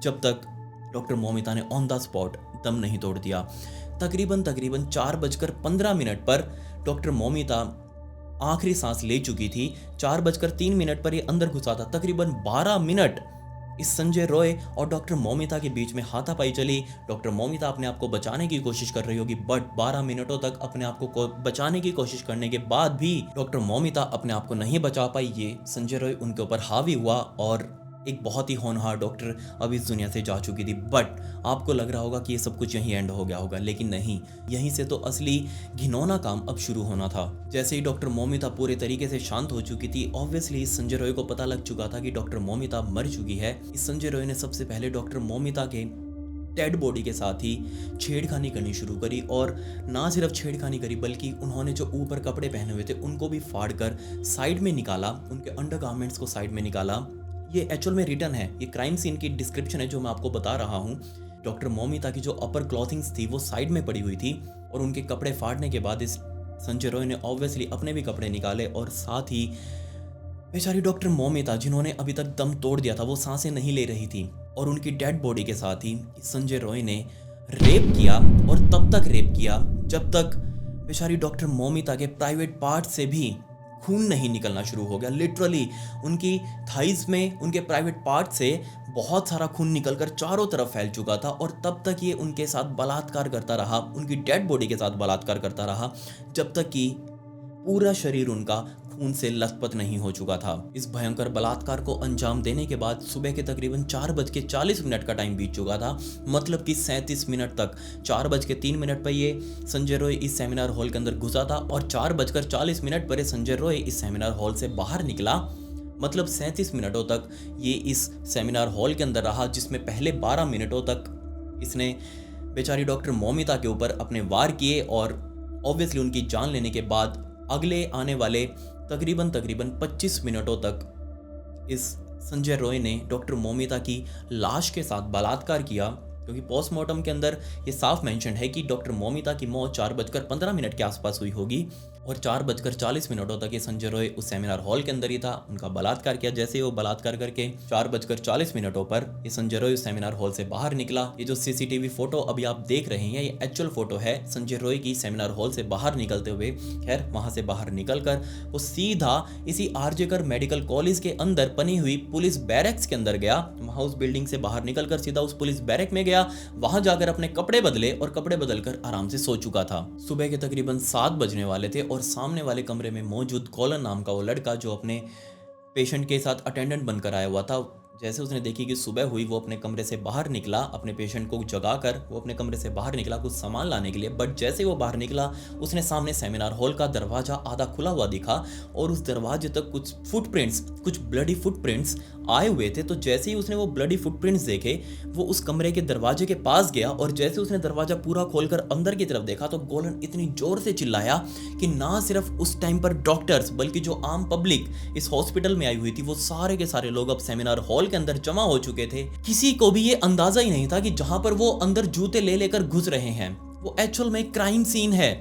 जब तक डॉक्टर मोमिता ने ऑन द स्पॉट दम नहीं तोड़ दिया। तकरीबन 4:15 पर डॉक्टर मोमिता आखिरी सांस ले चुकी थी। 4:03 पर ये अंदर घुसा था। तकरीबन 12 मिनट इस संजय रॉय और डॉक्टर मोमिता के बीच में हाथापाई चली। डॉक्टर मोमिता अपने आप को बचाने की कोशिश कर रही होगी, बट 12 मिनटों तक अपने आप को बचाने की कोशिश करने के बाद भी डॉक्टर मोमिता अपने आप को नहीं बचा पाई। ये संजय रॉय उनके ऊपर हावी हुआ, और एक बहुत ही होनहार डॉक्टर अब इस दुनिया से जा चुकी थी। बट आपको लग रहा होगा कि ये सब कुछ यहीं एंड हो गया होगा, लेकिन नहीं, यहीं से तो असली घिनौना काम अब शुरू होना था। जैसे ही डॉक्टर मोमिता पूरे तरीके से शांत हो चुकी थी, ऑब्वियसली इस संजय रॉय को पता लग चुका था कि डॉक्टर मोमिता मर चुकी है। इस संजय रॉय ने सबसे पहले डॉक्टर मोमिता के डेड बॉडी के साथ ही छेड़खानी करनी शुरू करी, और ना सिर्फ छेड़खानी करी बल्कि उन्होंने जो ऊपर कपड़े पहने हुए थे उनको भी फाड़ कर साइड में निकाला, उनके अंडरगारमेंट्स को साइड में निकाला। ये एक्चुअल में रिटर्न है, ये क्राइम सीन की डिस्क्रिप्शन है जो मैं आपको बता रहा हूँ। डॉक्टर मोमिता की जो अपर क्लॉथिंग्स थी वो साइड में पड़ी हुई थी, और उनके कपड़े फाड़ने के बाद इस संजय रॉय ने ऑब्वियसली अपने भी कपड़े निकाले, और साथ ही बेचारी डॉक्टर मोमिता जिन्होंने अभी तक दम तोड़ दिया था, वो सांसें नहीं ले रही थी, और उनकी डेड बॉडी के साथ ही संजय रॉय ने रेप किया, और तब तक रेप किया जब तक बेचारी डॉक्टर मोमिता के प्राइवेट पार्ट से भी खून नहीं निकलना शुरू हो गया। लिटरली उनकी थाइज में, उनके प्राइवेट पार्ट से बहुत सारा खून निकलकर चारों तरफ फैल चुका था, और तब तक ये उनके साथ बलात्कार करता रहा, उनकी डेड बॉडी के साथ बलात्कार करता रहा, जब तक कि पूरा शरीर उनका खून से लथपथ नहीं हो चुका था। इस भयंकर बलात्कार को अंजाम देने के बाद सुबह के तकरीबन 4:40 का टाइम बीत चुका था। मतलब कि 37 मिनट तक, 4:03 पर ये संजय रॉय इस सेमिनार हॉल के अंदर घुसा था, और 4:40 पर संजय रॉय इस सेमिनार हॉल से बाहर निकला। मतलब 37 मिनटों तक ये इस सेमिनार हॉल के अंदर रहा, जिसमें पहले 12 मिनटों तक इसने बेचारी डॉक्टर मोमिता के ऊपर अपने वार किए, और ऑब्वियसली उनकी जान लेने के बाद अगले आने वाले तकरीबन 25 मिनटों तक इस संजय रॉय ने डॉक्टर मोमिता की लाश के साथ बलात्कार किया, क्योंकि पोस्टमार्टम के अंदर ये साफ मेंशन है कि डॉक्टर मोमिता की मौत 4:15 के आसपास हुई होगी, और 4:40 तक ये संजय रॉय उस सेमिनार हॉल के अंदर ही था, उनका बलात्कार किया। जैसे ही वो बलात्कार करके 4:40 पर ये संजय रॉय उस सेमिनार हॉल से बाहर निकला। ये जो सीसीटीवी फोटो अभी आप देख रहे हैं, ये एक्चुअल फोटो है संजय रॉय की सेमिनार हॉल से बाहर निकलते हुए। खैर, वहां से बाहर निकलकर वो सीधा इसी आरजेकर मेडिकल कॉलेज के अंदर बनी हुई पुलिस बैरक्स के अंदर गया। वहां उस बिल्डिंग से बाहर निकलकर सीधा उस पुलिस बैरक में गया, वहां जाकर अपने कपड़े बदले, और कपड़े बदलकर आराम से सो चुका था। सुबह के तकरीबन 7 बजने वाले थे, और सामने वाले कमरे में मौजूद कॉलन नाम का वो लड़का जो अपने पेशेंट के साथ अटेंडेंट बनकर आया हुआ था, जैसे उसने देखी कि सुबह हुई, वो अपने कमरे से बाहर निकला, अपने पेशेंट को जगाकर वो अपने कमरे से बाहर निकला कुछ सामान लाने के लिए। बट जैसे वो बाहर निकला, उसने सामने सेमिनार हॉल का दरवाजा आधा खुला हुआ दिखा, और उस दरवाजे तक कुछ फुटप्रिंट्स, कुछ ब्लडी फुटप्रिंट्स आए हुए थे, तो जैसे ही उसने वो ब्लडी फुटप्रिंट्स देखे, वो उस कमरे के दरवाजे के पास गया और जैसे उसने दरवाजा पूरा खोलकर अंदर की तरफ देखा तो गोलन इतनी जोर से चिल्लाया कि ना सिर्फ उस टाइम पर डॉक्टर्स बल्कि जो आम पब्लिक इस हॉस्पिटल में आई हुई थी वो सारे के सारे लोग अब सेमिनार हॉल के अंदर जमा हो चुके थे। किसी को भी ये अंदाजा ही नहीं था कि जहां पर वो अंदर जूते ले लेकर घुस रहे हैं वो एक्चुअल में क्राइम सीन है।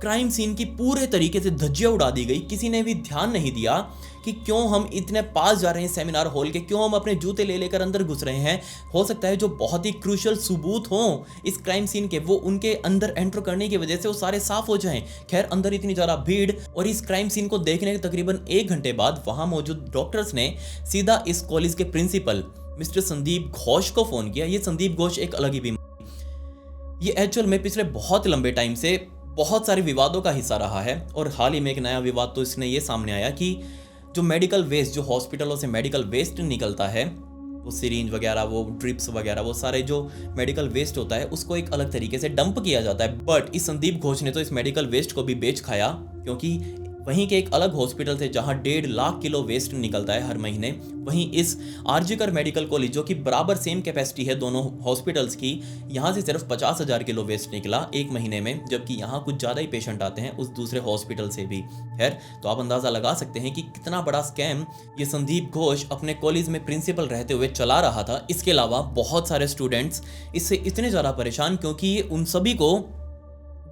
क्राइम सीन की पूरे तरीके से धज्जियां उड़ा दी गई। किसी ने भी ध्यान नहीं दिया कि क्यों हम इतने पास जा रहे हैं सेमिनार हॉल के, क्यों हम अपने जूते ले लेकर अंदर घुस रहे हैं। हो सकता है जो बहुत ही क्रूशियल सबूत हों इस क्राइम सीन के वो उनके अंदर एंटर करने की वजह से वो सारे साफ हो जाएं। खैर अंदर इतनी ज़्यादा भीड़ और इस क्राइम सीन को देखने के तकरीबन 1 घंटे बाद वहां मौजूद डॉक्टर्स ने सीधा इस कॉलेज के प्रिंसिपल मिस्टर संदीप घोष को फोन किया। ये संदीप घोष एक अलग ही बीमारी, ये एक्चुअल में पिछले बहुत लंबे टाइम से बहुत सारे विवादों का हिस्सा रहा है और हाल ही में एक नया विवाद तो इसने ये सामने आया कि जो मेडिकल वेस्ट, जो हॉस्पिटलों से मेडिकल वेस्ट निकलता है, वो सिरिंज वगैरह, वो ड्रिप्स वगैरह, वो सारे जो मेडिकल वेस्ट होता है उसको एक अलग तरीके से डंप किया जाता है। बट इस संदीप घोष ने तो इस मेडिकल वेस्ट को भी बेच खाया, क्योंकि वहीं के एक अलग हॉस्पिटल थे जहां 1.5 लाख किलो वेस्ट निकलता है हर महीने, वहीं इस आरजीकर मेडिकल कॉलेज जो कि बराबर सेम कैपेसिटी है दोनों हॉस्पिटल्स की, यहां से सिर्फ 50,000 किलो वेस्ट निकला एक महीने में, जबकि यहां कुछ ज़्यादा ही पेशेंट आते हैं उस दूसरे हॉस्पिटल से भी। खैर, तो आप अंदाज़ा लगा सकते हैं कि कितना बड़ा स्कैम ये संदीप घोष अपने कॉलेज में प्रिंसिपल रहते हुए चला रहा था। इसके अलावा बहुत सारे स्टूडेंट्स इससे इतने ज़्यादा परेशान क्योंकि ये उन सभी को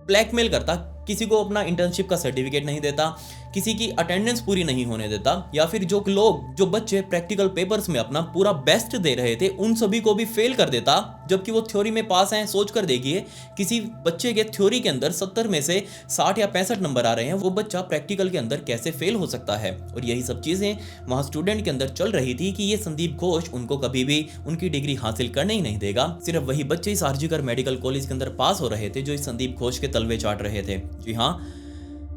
ब्लैकमेल करता, किसी को अपना इंटर्नशिप का सर्टिफिकेट नहीं देता, किसी की अटेंडेंस पूरी नहीं होने देता, या फिर जो बच्चे प्रैक्टिकल पेपर्स में अपना पूरा बेस्ट दे रहे थे उन सभी को भी फेल कर देता, जबकि वो थ्योरी में पास हैं। सोच कर देखिए, किसी बच्चे के थ्योरी के अंदर 70 में से 60 या 65 नंबर आ रहे हैं, वो बच्चा प्रैक्टिकल के अंदर कैसे फेल हो सकता है। और यही सब चीज़ें वहाँ स्टूडेंट के अंदर चल रही थी कि ये संदीप घोष उनको कभी भी उनकी डिग्री हासिल करने ही नहीं देगा। सिर्फ वही बच्चे इस आरजीकर मेडिकल कॉलेज के अंदर पास हो रहे थे जो इस संदीप घोष के तलवे चाट रहे थे। जी हाँ,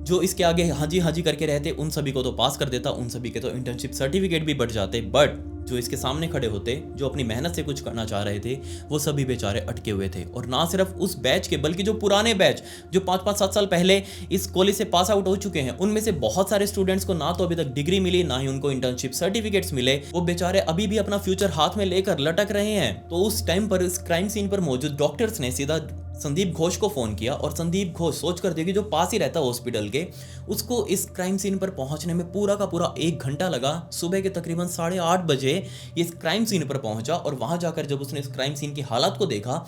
जो इसके आगे हाजी हाजी करके रहते उन सभी को तो पास कर देता, उन सभी के तो इंटर्नशिप सर्टिफिकेट भी बढ़ जाते, बट जो इसके सामने खड़े होते, जो अपनी मेहनत से कुछ करना चाह रहे थे, वो सभी बेचारे अटके हुए थे। और ना सिर्फ उस बैच के बल्कि जो पुराने बैच जो 5-5, 7 साल पहले इस कॉलेज से पास आउट हो चुके हैं, उनमें से बहुत सारे स्टूडेंट्स को ना तो अभी तक डिग्री मिली, ना ही उनको इंटर्नशिप सर्टिफिकेट्स मिले। वो बेचारे अभी भी अपना फ्यूचर हाथ में लेकर लटक रहे हैं। तो उस टाइम पर इस क्राइम सीन पर मौजूद डॉक्टर्स ने सीधा संदीप घोष को फोन किया और संदीप घोष सोच कर देखिए जो पास ही रहता हॉस्पिटल के, उसको इस क्राइम सीन पर पहुंचने में पूरा का पूरा 1 घंटा लगा। सुबह के तकरीबन 8:30 बजे ये इस क्राइम सीन पर पहुंचा और वहां जाकर जब उसने इस क्राइम सीन की हालत को देखा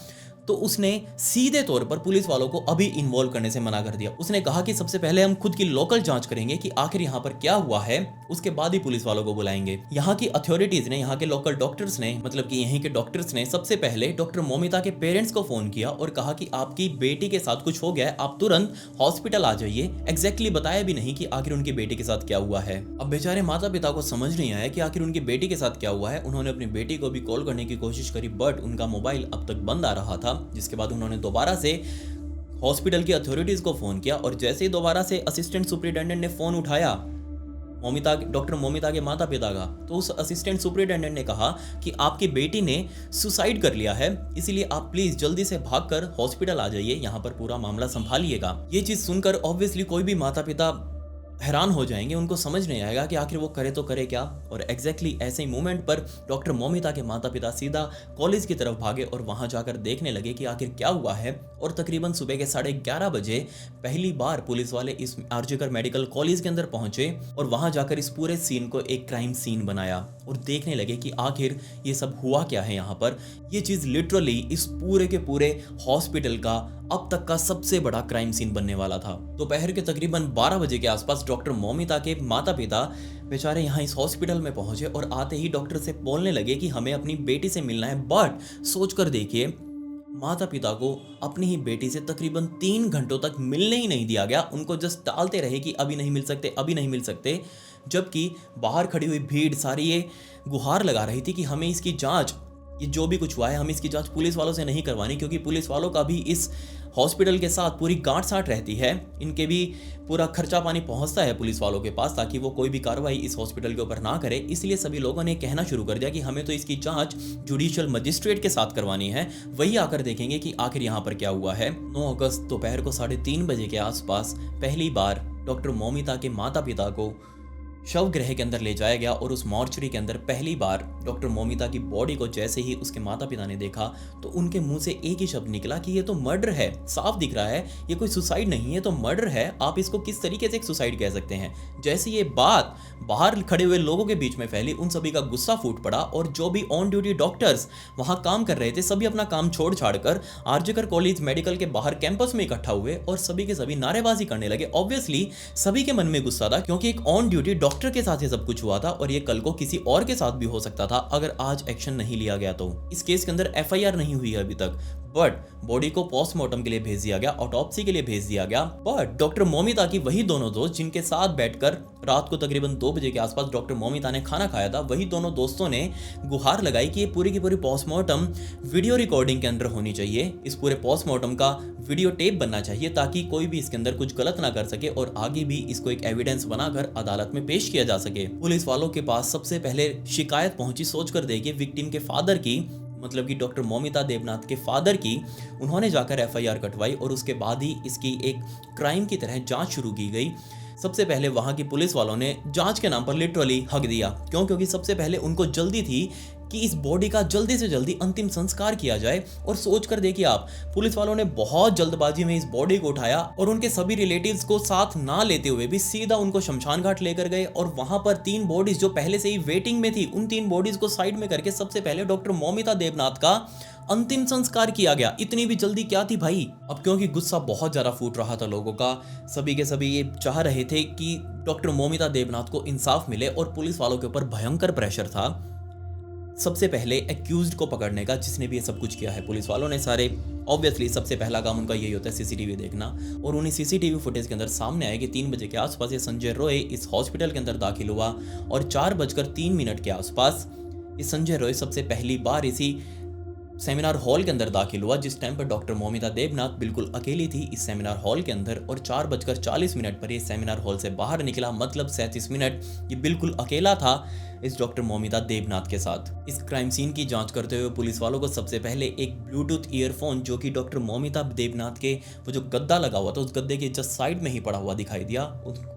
तो उसने सीधे तौर पर पुलिस वालों को अभी इन्वॉल्व करने से मना कर दिया। उसने कहा कि सबसे पहले हम खुद की लोकल जांच करेंगे कि आखिर यहाँ पर क्या हुआ है, उसके बाद ही पुलिस वालों को बुलाएंगे। यहाँ की अथॉरिटीज ने, यहाँ के लोकल डॉक्टर्स ने, मतलब कि यहीं के डॉक्टर्स ने सबसे पहले डॉक्टर मोमिता के पेरेंट्स को फोन किया और कहा कि आपकी बेटी के साथ कुछ हो गया है, आप तुरंत हॉस्पिटल आ जाइए। एग्जैक्टली बताया भी नहीं कि आखिर उनकी बेटी के साथ क्या हुआ है। अब बेचारे माता पिता को समझ नहीं आया कि आखिर उनकी बेटी के साथ क्या हुआ है। उन्होंने अपनी बेटी को भी कॉल करने की कोशिश करी, बट उनका मोबाइल अब तक बंद आ रहा था। जिसके बाद उन्होंने दोबारा से हॉस्पिटल की अथॉरिटीज को फोन किया और जैसे ही दोबारा से असिस्टेंट सुपरिटेंडेंट ने फोन उठाया डॉक्टर मोमिता के माता पिता का, तो उस असिस्टेंट सुपरिटेंडेंट ने कहा कि आपकी बेटी ने सुसाइड कर लिया है, इसीलिए आप प्लीज जल्दी से भागकर हॉस्पिटल आ जाइए, यहाँ पर पूरा मामला संभालिएगा। ये चीज सुनकर ऑब्वियसली कोई भी माता पिता हैरान हो जाएंगे, उनको समझ नहीं आएगा कि आखिर वो करे तो करे क्या। और एग्जैक्टली ऐसे ही मोमेंट पर डॉक्टर मोमिता के माता पिता सीधा कॉलेज की तरफ भागे और वहां जाकर देखने लगे कि आखिर क्या हुआ है। और तकरीबन सुबह के 11:30 बजे पहली बार पुलिस वाले इस आरजीकर मेडिकल कॉलेज के अंदर पहुंचे और वहां जाकर इस पूरे सीन को एक क्राइम सीन बनाया और देखने लगे कि आखिर ये सब हुआ क्या है यहाँ पर। ये चीज लिटरली इस पूरे के पूरे हॉस्पिटल का अब तक का सबसे बड़ा क्राइम सीन बनने वाला था। दोपहर के तकरीबन 12 बजे के आसपास डॉक्टर मोमिता के माता पिता बेचारे यहाँ इस हॉस्पिटल में पहुंचे और आते ही डॉक्टर से बोलने लगे कि हमें अपनी बेटी से मिलना है। बट सोच कर देखिए, माता पिता को अपनी ही बेटी से तकरीबन 3 घंटों तक मिलने ही नहीं दिया गया। उनको जस्ट टालते रहे कि अभी नहीं मिल सकते, अभी नहीं मिल सकते, जबकि बाहर खड़ी हुई भीड़ सारी ये गुहार लगा रही थी कि हमें इसकी जांच, ये जो भी कुछ हुआ है हमें इसकी जांच पुलिस वालों से नहीं करवानी, क्योंकि पुलिस वालों का भी इस हॉस्पिटल के साथ पूरी गांठ साठ रहती है। इनके भी पूरा खर्चा पानी पहुंचता है पुलिस वालों के पास ताकि वो कोई भी कार्रवाई इस हॉस्पिटल के ऊपर ना करे। इसलिए सभी लोगों ने कहना शुरू कर दिया कि हमें तो इसकी जांच जुडिशियल मजिस्ट्रेट के साथ करवानी है, वही आकर देखेंगे कि आखिर यहाँ पर क्या हुआ है। 9 अगस्त दोपहर को 3:30 बजे के आसपास पहली बार डॉक्टर मोमिता के माता पिता को शव गृह के अंदर ले जाया गया और उस मॉर्चरी के अंदर पहली बार डॉक्टर मोमिता की बॉडी को जैसे ही उसके माता पिता ने देखा तो उनके मुंह से एक ही शब्द निकला कि ये तो मर्डर है, साफ दिख रहा है ये कोई सुसाइड नहीं है, तो मर्डर है, आप इसको किस तरीके से एक सुसाइड कह सकते हैं। जैसे ये बात बाहर खड़े हुए लोगों के बीच में फैली, उन सभी का गुस्सा फूट पड़ा और जो भी ऑन ड्यूटी डॉक्टर्स वहां काम कर रहे थे सभी अपना काम छोड़ छाड़ कर आरजीकर कॉलेज मेडिकल के बाहर कैंपस में इकट्ठा हुए और सभी के सभी नारेबाजी करने लगे। ऑब्वियसली सभी के मन में गुस्सा था क्योंकि एक ऑन ड्यूटी डॉक्टर के साथ ये सब कुछ हुआ था और ये कल को किसी और के साथ भी हो सकता था अगर आज एक्शन नहीं लिया गया तो। इस केस के अंदर एफआईआर नहीं हुई है अभी तक, बट बॉडी को पोस्टमार्टम के लिए भेज दिया गया, ऑटोप्सी के लिए भेज दिया गया। बट डॉक्टर मोमिता की वही दोनों दोस्त जिनके साथ बैठकर रात को तकरीबन 2 बजे के आसपास डॉक्टर मोमिता ने खाना खाया था, वही दोनों दोस्तों ने गुहार लगाई कि ये पूरी की पूरी पोस्टमार्टम वीडियो रिकॉर्डिंग के अंदर होनी चाहिए, इस पूरे पोस्टमार्टम का वीडियो टेप बनना चाहिए ताकि कोई भी इसके अंदर कुछ गलत ना कर सके और आगे भी इसको एक एविडेंस बनाकर अदालत में पेश किया जा सके। पुलिस वालों के पास सबसे पहले शिकायत पहुंची, सोचकर देखिए विक्टिम के फादर की, मतलब कि डॉक्टर मोमिता देवनाथ के फादर की। उन्होंने जाकर एफआईआर कटवाई और उसके बाद ही इसकी एक क्राइम की तरह जांच शुरू की गई। सबसे पहले वहां की पुलिस वालों ने जांच के नाम पर लिटरली हक दिया, क्योंकि सबसे पहले उनको जल्दी थी कि इस बॉडी का जल्दी से जल्दी अंतिम संस्कार किया जाए। और सोच कर देखिए आप, पुलिस वालों ने बहुत जल्दबाजी में इस बॉडी को उठाया और उनके सभी रिलेटिव्स को साथ ना लेते हुए भी सीधा उनको शमशान घाट लेकर गए और वहां पर 3 बॉडीज जो पहले से ही वेटिंग में थी, उन 3 बॉडीज को साइड में करके सबसे पहले डॉक्टर मोमिता देवनाथ का अंतिम संस्कार किया गया। इतनी भी जल्दी क्या थी भाई। अब क्योंकि गुस्सा बहुत ज्यादा फूट रहा था लोगों का, सभी के सभी ये चाह रहे थे कि डॉक्टर मोमिता देवनाथ को इंसाफ मिले और पुलिस वालों के ऊपर भयंकर प्रेशर था सबसे पहले एक्यूज्ड को पकड़ने का, जिसने भी ये सब कुछ किया है। पुलिस वालों ने सारे, ऑब्वियसली सबसे पहला काम उनका यही होता है सीसीटीवी देखना, और उन्हीं सीसीटीवी फुटेज के अंदर सामने आया कि 3 बजे के आसपास ये संजय रॉय इस हॉस्पिटल के अंदर दाखिल हुआ और 4:03 के आसपास ये संजय रॉय सबसे पहली बार इसी सेमिनार हॉल के अंदर दाखिल हुआ, जिस टाइम पर डॉक्टर मोमिता देवनाथ बिल्कुल अकेली थी इस सेमिनार हॉल के अंदर। और 4:40 पर ये सेमिनार हॉल से बाहर निकला, मतलब 37 मिनट ये बिल्कुल अकेला था इस डॉक्टर मोमिता देवनाथ के साथ। इस क्राइम सीन की जांच करते हुए पुलिस वालों को सबसे पहले एक ब्लूटूथ ईयरफोन, जो कि डॉक्टर मोमिता देवनाथ के वो जो गद्दा लगा हुआ था उस गद्दे के जस्ट साइड में ही पड़ा हुआ दिखाई दिया।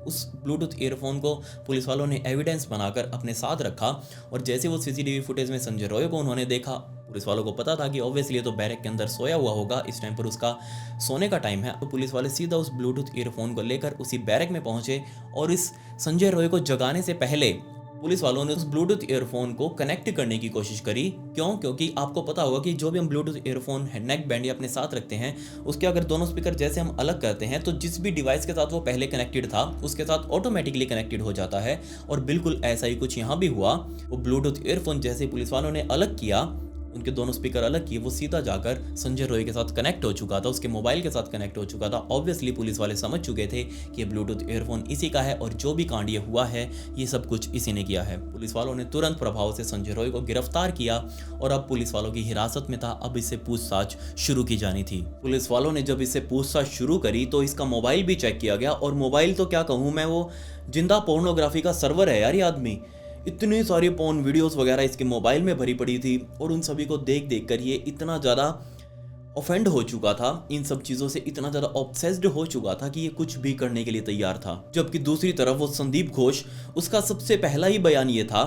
उस ब्लूटूथ ईयरफोन को पुलिस वालों ने एविडेंस बनाकर अपने साथ रखा और जैसे वो सीसीटीवी फुटेज में संजय रॉय को उन्होंने देखा, पुलिस वालों को पता था कि ऑब्वियसली तो बैरक के अंदर सोया हुआ होगा, इस टाइम पर उसका सोने का टाइम है। तो पुलिस वाले सीधा उस ब्लूटूथ ईयरफोन को लेकर उसी बैरक में पहुंचे और इस संजय रॉय को जगाने से पहले पुलिस वालों ने उस ब्लूटूथ ईयरफोन को कनेक्ट करने की कोशिश करी। क्यों? क्योंकि आपको पता होगा कि जो भी हम ब्लूटूथ ईयरफोन नेक बैंड या अपने साथ रखते हैं, उसके अगर दोनों स्पीकर जैसे हम अलग करते हैं तो जिस भी डिवाइस के साथ वो पहले कनेक्टेड था उसके साथ ऑटोमेटिकली कनेक्टेड हो जाता है। और बिल्कुल ऐसा ही कुछ यहाँ भी हुआ। वो ब्लूटूथ ईयरफोन जैसे पुलिस वालों ने अलग किया, उनके दोनों स्पीकर अलग किए, वो सीधा जाकर संजय रॉय के साथ कनेक्ट हो चुका था, उसके मोबाइल के साथ कनेक्ट हो चुका था। ऑब्वियसली पुलिस वाले समझ चुके थे कि ये ब्लूटूथ ईयरफोन इसी का है और जो भी कांड ये हुआ है ये सब कुछ इसी ने किया है। पुलिस वालों ने तुरंत प्रभाव से संजय रॉय को गिरफ्तार किया और अब पुलिस वालों की हिरासत में था। अब इससे पूछताछ शुरू की जानी थी। पुलिस वालों ने जब इससे पूछताछ शुरू करी तो इसका मोबाइल भी चेक किया गया, और मोबाइल तो क्या कहूँ मैं, वो जिंदा पोर्नोग्राफी का सर्वर है यार ये आदमी। इतनी सारी पोर्न वीडियोस वगैरह इसके मोबाइल में भरी पड़ी थी और उन सभी को देख देख कर ये इतना ज़्यादा ऑफेंड हो चुका था, इन सब चीज़ों से इतना ज़्यादा ऑब्सेस्ड हो चुका था कि ये कुछ भी करने के लिए तैयार था। जबकि दूसरी तरफ वो संदीप घोष, उसका सबसे पहला ही बयान ये था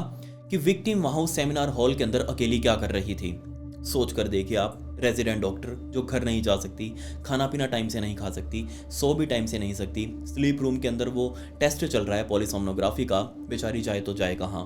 कि विक्टिम वहाँ उस सेमिनार हॉल के अंदर अकेली क्या कर रही थी। सोच कर देखिए आप, रेजिडेंट डॉक्टर जो घर नहीं जा सकती, खाना पीना टाइम से नहीं खा सकती, सो भी टाइम से नहीं सकती, स्लीप रूम के अंदर वो टेस्ट चल रहा है पॉलीसोमनोग्राफी का, बेचारी जाए तो जाए कहाँ।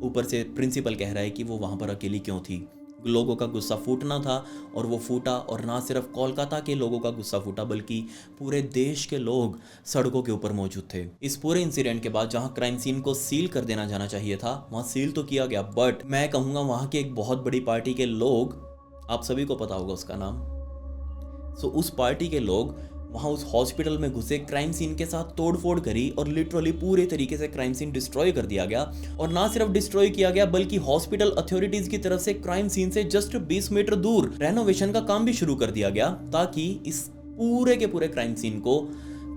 ऊपर से प्रिंसिपल कह रहा है कि वो वहाँ पर अकेली क्यों थी। लोगों का गुस्सा फूटना था और वो फूटा, और ना सिर्फ कोलकाता के लोगों का गुस्सा फूटा बल्कि पूरे देश के लोग सड़कों के ऊपर मौजूद थे। इस पूरे इंसिडेंट के बाद जहां क्राइम सीन को सील कर देना जाना चाहिए था वहां सील तो किया गया, बट मैं कहूँगा वहां की एक बहुत बड़ी पार्टी के लोग, आप सभी को पता होगा उसका नाम, सो उस पार्टी के लोग वहाँ उस हॉस्पिटल में घुसे, क्राइम सीन के साथ तोड़फोड़ करी और लिटरली पूरे तरीके से क्राइम सीन डिस्ट्रॉय कर दिया गया। और ना सिर्फ डिस्ट्रॉय किया गया बल्कि हॉस्पिटल अथॉरिटीज की तरफ से क्राइम सीन से जस्ट 20 मीटर दूर रेनोवेशन का काम भी शुरू कर दिया गया, ताकि इस पूरे के पूरे क्राइम सीन को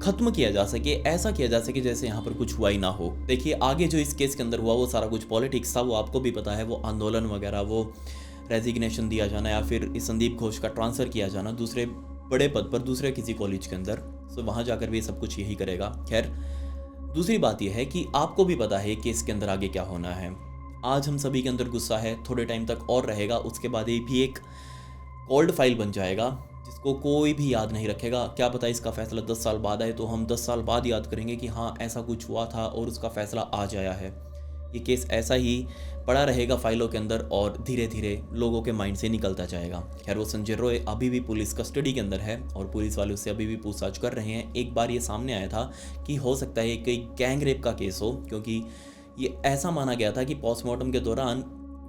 खत्म किया जा सके, ऐसा किया जा सके जैसे यहाँ पर कुछ हुआ ही ना हो। देखिए आगे जो इस केस के अंदर हुआ वो सारा कुछ पॉलिटिक्स था, वो आपको भी पता है, वो आंदोलन वगैरह, वो रेजिग्नेशन दिया जाना या फिर इस संदीप घोष का ट्रांसफर किया जाना दूसरे बड़े पद पर दूसरे किसी कॉलेज के अंदर, सो वहाँ जाकर भी सब कुछ यही करेगा। खैर दूसरी बात यह है कि आपको भी पता है केस के अंदर आगे क्या होना है। आज हम सभी के अंदर गुस्सा है, थोड़े टाइम तक और रहेगा, उसके बाद ये भी एक कोल्ड फाइल बन जाएगा जिसको कोई भी याद नहीं रखेगा। क्या पता इसका फैसला 10 साल बाद आए तो हम 10 साल बाद याद करेंगे कि हाँ ऐसा कुछ हुआ था और उसका फैसला आज आया है। ये केस ऐसा ही पड़ा रहेगा फाइलों के अंदर और धीरे धीरे लोगों के माइंड से निकलता जाएगा। खैर वो संजय रॉय अभी भी पुलिस कस्टडी के अंदर है और पुलिस वाले उससे अभी भी पूछताछ कर रहे हैं। एक बार ये सामने आया था कि हो सकता है कोई गैंग रेप का केस हो, क्योंकि ये ऐसा माना गया था कि पोस्टमार्टम के दौरान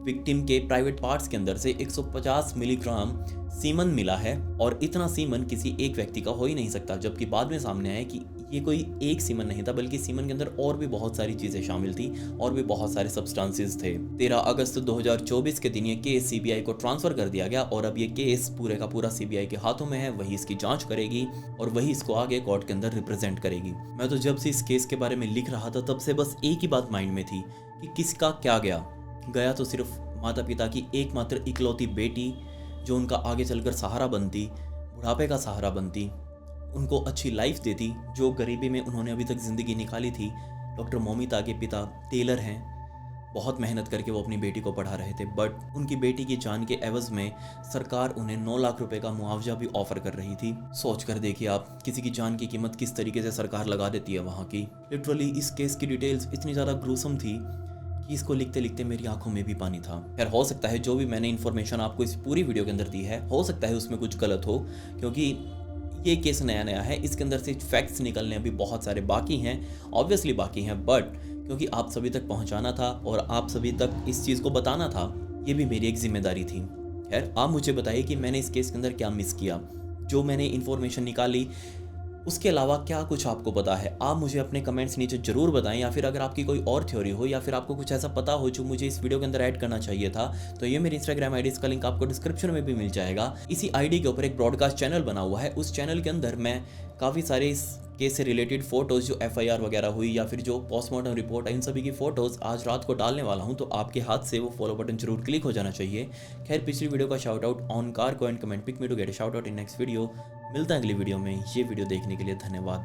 विक्टिम के प्राइवेट पार्ट्स के अंदर से 150 मिलीग्राम सीमन मिला है और इतना सीमन किसी एक व्यक्ति का हो ही नहीं सकता। जबकि बाद में सामने आया कि ये कोई एक सीमन नहीं था, बल्कि सीमन के अंदर और भी बहुत सारी चीज़ें शामिल थी और भी बहुत सारे सब्सटेंसेस थे। 13 अगस्त 2024 के दिन ये केस सीबीआई को ट्रांसफर कर दिया गया और अब ये केस पूरे का पूरा सीबीआई के हाथों में है। वही इसकी जांच करेगी और वही इसको आगे कोर्ट के अंदर रिप्रेजेंट करेगी। मैं तो जब से इस केस के बारे में लिख रहा था तब से बस एक ही बात माइंड में थी कि किसका क्या गया तो सिर्फ माता पिता की एकमात्र इकलौती बेटी, जो उनका आगे चलकर सहारा बनती, बुढ़ापे का सहारा बनती, उनको अच्छी लाइफ देती, जो गरीबी में उन्होंने अभी तक ज़िंदगी निकाली थी। डॉक्टर मोमिता के पिता टेलर हैं, बहुत मेहनत करके वो अपनी बेटी को पढ़ा रहे थे, बट उनकी बेटी की जान के एवज में सरकार उन्हें 9 लाख रुपए का मुआवजा भी ऑफर कर रही थी। सोच कर देखिए आप, किसी की जान की कीमत किस तरीके से सरकार लगा देती है वहाँ की। लिटरली इस केस की डिटेल्स इतनी ज़्यादा ग्रूसम थी कि इसको लिखते लिखते मेरी आंखों में भी पानी था। खैर हो सकता है जो भी मैंने इन्फॉर्मेशन आपको इस पूरी वीडियो के अंदर दी है, हो सकता है उसमें कुछ गलत हो, क्योंकि ये केस नया है, इसके अंदर से फैक्ट्स निकलने अभी बहुत सारे बाकी हैं, ऑब्वियसली बाकी हैं, बट क्योंकि आप सभी तक पहुंचाना था और आप सभी तक इस चीज़ को बताना था, ये भी मेरी एक जिम्मेदारी थी। खैर आप मुझे बताइए कि मैंने इस केस के अंदर क्या मिस किया, जो मैंने इन्फॉर्मेशन निकाली उसके अलावा क्या कुछ आपको पता है। आप मुझे अपने कमेंट्स नीचे जरूर बताएं, या फिर अगर आपकी कोई और थ्योरी हो या फिर आपको कुछ ऐसा पता हो जो मुझे इस वीडियो के अंदर ऐड करना चाहिए था, तो ये मेरी इंस्टाग्राम आईडी, इसका लिंक आपको डिस्क्रिप्शन में भी मिल जाएगा। इसी आईडी के ऊपर एक ब्रॉडकास्ट चैनल बना हुआ है, उस चैनल के अंदर मैं काफ़ी सारे इस केस से रिलेटेड फोटोज़, जो FIR वगैरह हुई या फिर जो पोस्टमार्टम रिपोर्ट है, इन सभी की फ़ोटोज़ आज रात को डालने वाला हूं, तो आपके हाथ से वो फॉलो बटन जरूर क्लिक हो जाना चाहिए। खैर पिछली वीडियो का शाउट आउट ऑन कार को and comment pick me to get a shout out in next video. मिलता है अगली वीडियो में। ये वीडियो देखने के लिए धन्यवाद।